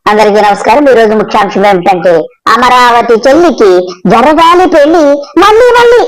అందరికీ నమస్కారం. ఈ రోజు ముఖ్యాంశం ఏమిటంటే అమరావతి చెల్లికి జరగాలి పెళ్లి, మళ్ళీ మళ్ళీ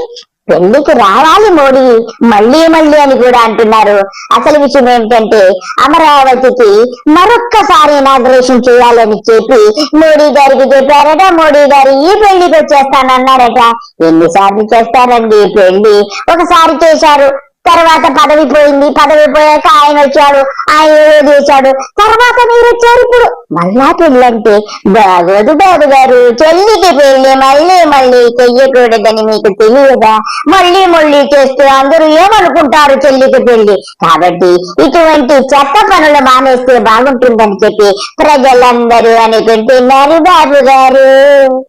పెళ్లికి రావాలి మోడీ మళ్ళీ మళ్ళీ అని కూడా అంటున్నారు. అసలు విషయం ఏమిటంటే అమరావతికి మరొక్కసారి ఇనాగ్రేషన్ చేయాలని చెప్పి మోడీ గారికి చెప్పారట. మోడీ గారు ఈ పెళ్లికి వచ్చేస్తానన్నారట. ఎన్నిసార్లు చేస్తారండి పెళ్లి? ఒకసారి చేశారు, తర్వాత పదవి పోయింది, పదవి పోయాక ఆయన వచ్చాడు, ఆయన ఏదో చేశాడు, తర్వాత మీరు వచ్చారు. ఇప్పుడు మళ్ళా పెళ్ళంటే బాగోదు బాబు గారు. చెల్లికి పెళ్లి మళ్ళీ మళ్ళీ చెయ్యకూడదని మీకు తెలియదా? మళ్ళీ మళ్ళీ చేస్తే అందరూ ఏమనుకుంటారు చెల్లికి పెళ్లి? కాబట్టి ఇటువంటి చెత్త పనులు మానేస్తే బాగుంటుందని చెప్పి ప్రజలందరూ అనుకుంటున్నారు బాబు గారు.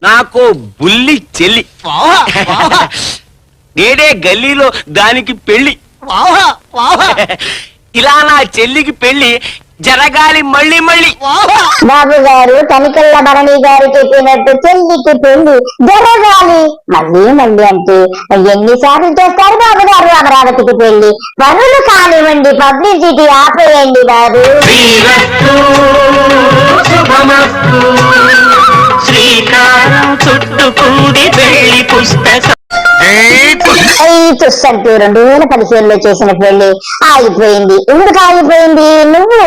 నాకు బుల్లి చెల్లి, నేడే గల్లీలో దానికి పెళ్లి. ఇలా నా చెల్లికి పెళ్లి జరగాలి మళ్ళీ మళ్ళీ. బాబు గారు తనికెళ్ళ భరణి గారు చెప్పినట్టు చెల్లికి పెళ్లి జరగాలి మళ్ళీ మళ్ళీ అంటే ఎన్నిసార్లు చేస్తారు బాబు గారు అమరావతికి పెళ్లి? పనులు కానివ్వండి, పబ్లిసిటీ ఆపేయండి బాబు. శ్రీకారం చుట్టుకుంది పెళ్లి పుస్తకం. చూసంటూ 2015లో చేసిన పెళ్లి ఆగిపోయింది. ఎందుకు ఆగిపోయింది? నువ్వు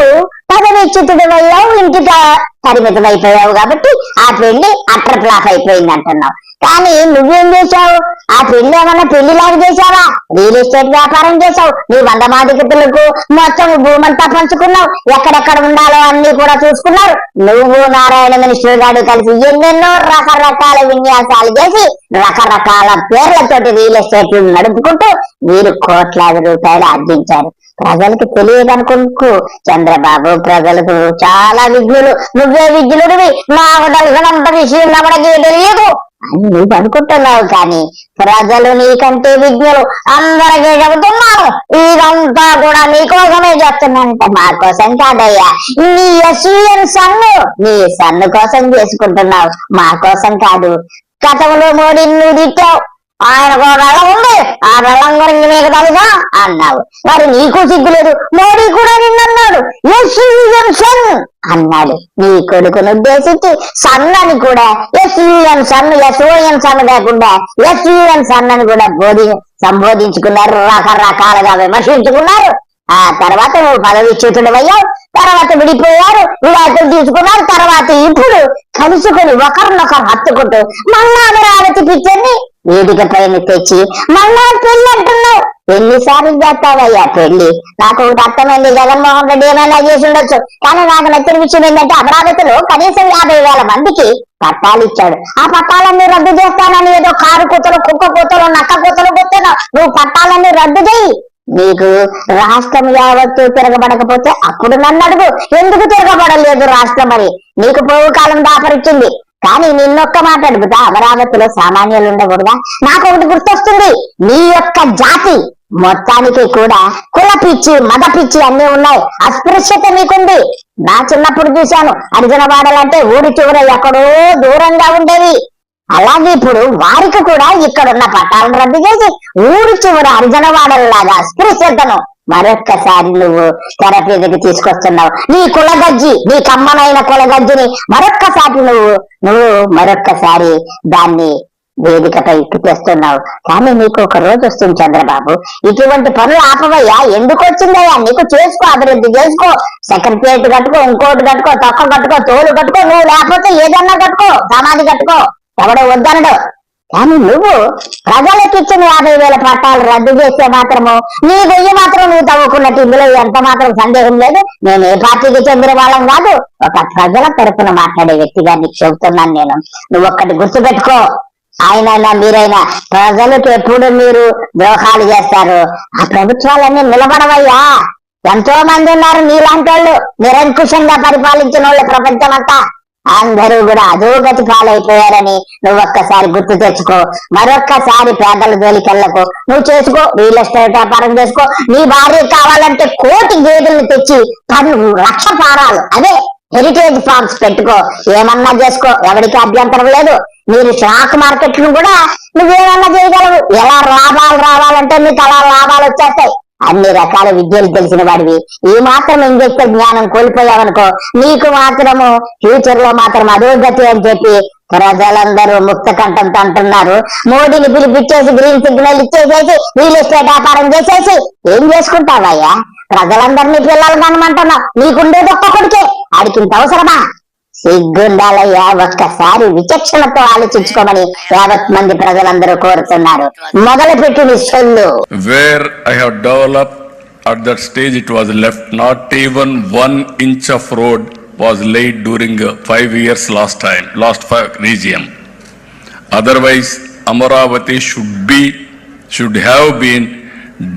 పదవిచ్యుతుడు అయ్యావు, ఇంటికి పరిమితం అయిపోయావు కాబట్టి ఆ పెళ్లి అట్టర్ ఫ్లాప్ అయిపోయింది అంటున్నావు. కానీ నువ్వేం చేశావు? ఆ పెళ్లి ఏమన్నా పెళ్లిలాగా చేశావా? రియల్ ఎస్టేట్ వ్యాపారం చేశావు. నీ 100 మాదికతులకు మొత్తం భూమంతా పంచుకున్నావు. ఎక్కడెక్కడ ఉండాలో అన్ని కూడా చూసుకున్నారు. నువ్వు నారాయణ మినిస్టర్ గారు కలిసి ఎన్నెన్నో రకరకాల విన్యాసాలు చేసి రకరకాల పేర్లతోటి రియల్ ఎస్టేట్ నడుపుకుంటూ మీరు కోట్లాది రూపాయలు ఆర్జించారు. ప్రజలకు తెలియదనుకుంటూ చంద్రబాబు, ప్రజలకు చాలా విజ్ఞులు, నువ్వే విజ్ఞుడివి, నాకు తెలిసినంత విషయం మనకి తెలియదు అని నువ్వు అనుకుంటున్నావు. కానీ ప్రజలు నీకంటే విజ్ఞులు, అందరికీ చెబుతున్నాను ఇదంతా కూడా నీకోసమే చేస్తున్నానంట. మా కోసం కాదయ్యా, నీ ఎస్యూఎన్ సన్ను, నీ సన్ను కోసం చేసుకుంటున్నావు, మా కోసం కాదు. గతంలో మోడీని నువ్వు తిట్టావు, ఆయనకు రళం ఉంది, ఆ రళం గురించి నీకు తెలుసా అన్నావు. మరి నీకు సిగ్గులేదు? మోడీ కూడా నిన్నన్నాడు ఎస్యూఎన్ సన్ అన్నాడు. నీ కొడుకును ఉద్దేశించి సన్ అని కూడా ఎస్యూఎన్ సన్, ఎస్ఓఎన్ సన్ కాకుండా ఎస్యూఎన్ సన్ అని కూడా సంబోధించుకున్నారు, రకరకాలుగా విమర్శించుకున్నారు. ఆ తర్వాత నువ్వు పదవిచ్యుతుడు అయ్యావు, తర్వాత విడిపోయారు, విడాకులు తీసుకున్నారు, తర్వాత ఇప్పుడు కలుసుకుని ఒకరినొకరు హత్తుకుంటూ మళ్ళా అమరావతి పిక్చర్ని వేదిక పైన తెచ్చి మళ్ళా పెళ్లి అంటున్నావు. ఎన్నిసార్లు చేస్తావయ్యా పెళ్లి? నాకు ఒకటి అర్థమైంది, జగన్మోహన్ రెడ్డి ఏమైనా చేసి ఉండొచ్చు. కానీ నాకు నచ్చిన విషయం ఏంటంటే అమరావతిలో కనీసం 50,000 మందికి పట్టాలు ఇచ్చాడు. ఆ పట్టాలన్నీ రద్దు చేస్తానని ఏదో కారు కూతలు, కుక్క కూతలు, నక్క కూతలు కూతున్నావు. నువ్వు పట్టాలన్నీ రద్దు చేయి. నీకు రాష్ట్రం యావత్తు తిరగబడకపోతే అప్పుడు నన్ను అడుగు, ఎందుకు తిరగబడలేదు రాష్ట్రం అని. నీకు పోవు కాలం దాపరిచ్చింది. కానీ నిన్నొక్క మాట అడుగుతా, అమరావతిలో సామాన్యులు ఉండకూడదా? నాకు ఒకటి గుర్తొస్తుంది, నీ యొక్క జాతి మొత్తానికి కూడా కుల పిచ్చి, మత పిచ్చి అన్ని ఉన్నాయి. అస్పృశ్యత నీకుంది. నా చిన్నప్పుడు చూశాను, హరిజనవాడలంటే ఊరి చివర ఎక్కడో దూరంగా ఉండేవి. అలాగే ఇప్పుడు వారికి కూడా ఇక్కడున్న పట్టాలను రద్దు చేసి ఊరి చివర హరిజనవాడల్లాగా అస్పృశ్యతను మరొక్కసారి నువ్వు తెర మీదకి తీసుకొస్తున్నావు. నీ కులగజ్జి, నీ కమ్మనైన కులగజ్జిని మరొక్కసారి నువ్వు మరొక్కసారి దాన్ని వేదికపై తెస్తున్నావు. కానీ నీకు ఒక రోజు వస్తుంది చంద్రబాబు, ఇటువంటి పనులు ఆపవయ్యా. ఎందుకు వచ్చిందయ్యా? నీకు చేసుకో, అభివృద్ధి చేసుకో, సెక్రటరియట్ కట్టుకో, ఇంకోటి కట్టుకో, తొక్క కట్టుకో, తోలు కట్టుకో, నువ్వు లేకపోతే ఏదన్నా కట్టుకో, సమాధి కట్టుకో, ఎవడో వద్దనడు. కానీ నువ్వు ప్రజలకు ఇచ్చిన 50,000 పట్టాలు రద్దు చేస్తే మాత్రము నీ గొయ్యి మాత్రం నువ్వు తవ్వుకున్నట్టు ఇందులో ఎంత మాత్రం సందేహం లేదు. నేను ఏ పార్టీకి చెందిన వాళ్ళం కాదు, ఒక ప్రజల తరపున మాట్లాడే వ్యక్తిగా నీకు చెబుతున్నాను నేను. నువ్వు ఒక్కటి గుర్తుపెట్టుకో, ఆయనైనా మీరైనా ప్రజలకు ఎప్పుడు మీరు ద్రోహాలు చేస్తారు. ఆ ప్రభుత్వాలన్నీ నిలబడవయ్యా. ఎంతో మంది ఉన్నారు నీలాంటి వాళ్ళు, నిరంకుశంగా పరిపాలించిన వాళ్ళు ప్రపంచం అంతా. అందరూ కూడా అధోగతి పాలైపోయారని నువ్వు ఒక్కసారి గుర్తు తెచ్చుకో. మరొక్కసారి పేదల జోలికెళ్లకు. నువ్వు చేసుకో, రియల్ ఎస్టేట్ వ్యాపారం చేసుకో. నీ భార్య కావాలంటే 1 కోటి గేదెలను తెచ్చి 10 లక్ష ఫారాలు, అదే హెరిటేజ్ ఫార్మ్స్ పెట్టుకో, ఏమన్నా చేసుకో, ఎవరికి అభ్యంతరం లేదు. మీరు స్టాక్ మార్కెట్ ను కూడా నువ్వేమన్నా చేయగలవు. ఎలా లాభాలు రావాలంటే నీకు అలా లాభాలు వచ్చేస్తాయి. అన్ని రకాల విద్యలు తెలిసిన వాడివి ఈ మాత్రం ఇంజెక్ట్ జ్ఞానం కోల్పోయావనుకో నీకు మాత్రము ఫ్యూచర్ లో మాత్రం అధోగతి అని చెప్పి ప్రజలందరూ ముక్త కంఠంతో అంటున్నారు. మోడీని పిలిపించేసి గ్రీన్ సిగ్నల్ ఇచ్చేసేసి రియల్ ఎస్టేట్ వ్యాపారం చేసేసి ఏం చేసుకుంటావయ్యా? ప్రజలందరినీ పిల్లలు కనమంటున్నావు, నీకుండేది ఒక్క కొడుకే, ఆడికింత అవసరమా? సిగ్గుండాలయ్యా, ఒక్కసారి విచక్షణతో ఆలోచించుకోమని యావత్ మంది ప్రజలందరూ కోరుతున్నారు. మొదలు పెట్టు నీ సొల్లు. Where I have developed at that stage, it was left not even 1 inch of road was laid during 5 years last 5 regime. Otherwise, Amaravati should have been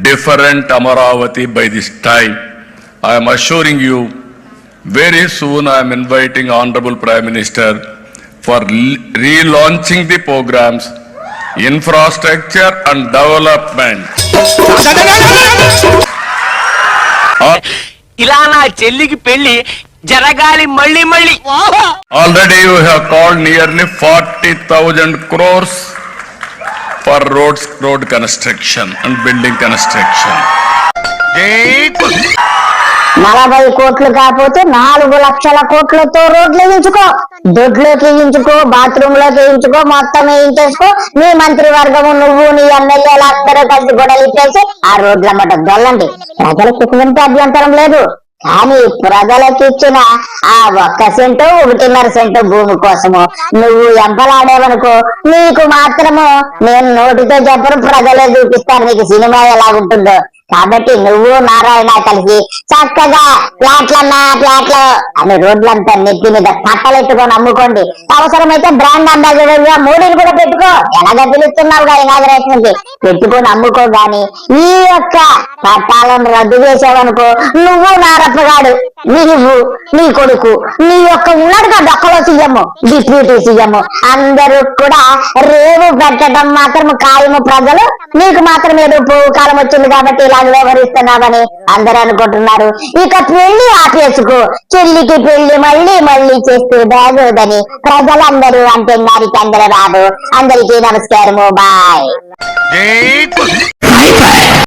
different Amaravati by this time. I am assuring you, very soon I am inviting Honorable Prime Minister for relaunching the programs, infrastructure and development. ఇలా నా చెల్లికి పెళ్లి జరగాలి మళ్ళీ మళ్ళీ. Already you have called nearly 40,000 crores for road construction and building construction. 40 కోట్లు కాకపోతే 4 లక్షల కోట్లతో రోడ్లు వేయించుకో, దొడ్లోకి వేయించుకో, బాత్రూమ్ లోకి వేయించుకో, మొత్తం వేయించేసుకో. నీ మంత్రివర్గము నువ్వు నీ ఎమ్మెల్యేలు అందరూ కలిసి గొడవలు ఇచ్చేసి ఆ రోడ్లమ్మట దొల్లండి. ప్రజలకు ఎటువంటి అభ్యంతరం లేదు. కానీ ప్రజలకు ఇచ్చిన ఆ 1 సెంటు 1.5 సెంటు భూమి కోసము నువ్వు ఎంపలాడేవనుకో నీకు మాత్రము నేను నోటితో చెప్పను, ప్రజలే చూపిస్తాను నీకు సినిమా ఎలాగుంటుందో. కాబట్టి నువ్వు నారాయణ కలిసి చక్కగా ఫ్లాట్లన్నా ఫ్లాట్లు అని రోడ్లంతా నెత్తి మీద పట్టలెట్టుకొని అమ్ముకోండి. అవసరమైతే బ్రాండ్ అంబాసిడర్ గా మోడీని కూడా పెట్టుకో, ఎలాగ పిలుస్తున్నావుగా ఇనాగరేషన్ కి పెట్టుకొని అమ్ముకో. గాని ఈ యొక్క పట్టాలను రద్దు చేసావనుకో నువ్వు నారప్పగాడు, నువ్వు నీ కొడుకు నీ యొక్క ఉన్నాడుగా దొక్కలో సీఎం డిప్యూటీ సీఎం అందరూ కూడా రేవు పెట్టడం మాత్రం ఖాయము. ప్రజలు నీకు మాత్రం ఏదో పోవు కాలం వచ్చింది కాబట్టి ఇలా వ్యవహరిస్తున్నామని అందరూ అనుకుంటున్నారు. ఇక పెళ్లి ఆపేసుకో, చెల్లికి పెళ్లి మళ్ళీ మళ్ళీ చేస్తూ బాగోదని ప్రజలందరూ అంటున్నారు. చంద్రబాబు అందరికీ నమస్కారము, బాయ్.